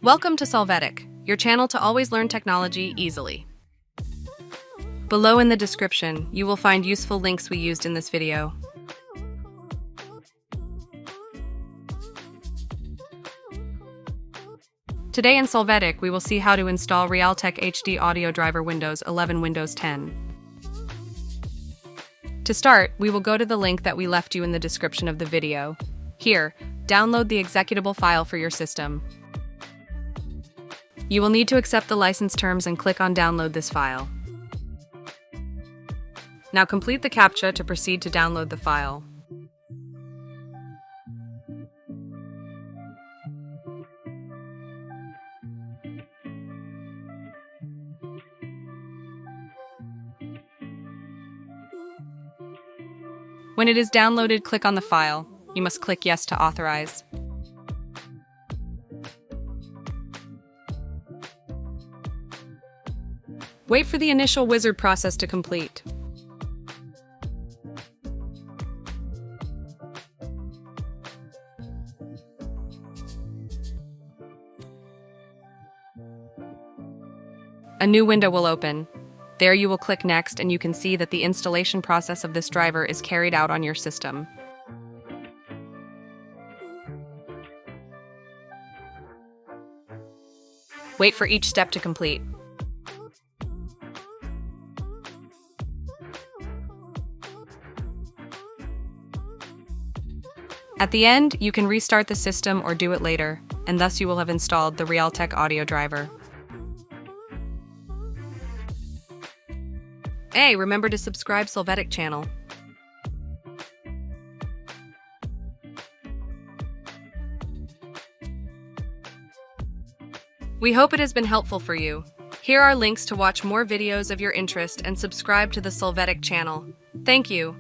Welcome to Solvetic, your channel to always learn technology easily. Below in the description, you will find useful links we used in this video. Today in Solvetic, we will see how to install Realtek HD Audio Driver Windows 11 Windows 10. To start, we will go to the link that we left you in the description of the video. Here, download the executable file for your system. You will need to accept the license terms and click on Download this file. Now complete the CAPTCHA to proceed to download the file. When it is downloaded, click on the file. You must click Yes to authorize. Wait for the initial wizard process to complete. A new window will open. There you will click Next and you can see that the installation process of this driver is carried out on your system. Wait for each step to complete. At the end, you can restart the system or do it later, and thus you will have installed the Realtek audio driver. Hey, remember to subscribe Solvetic channel. We hope it has been helpful for you. Here are links to watch more videos of your interest and subscribe to the Solvetic channel. Thank you.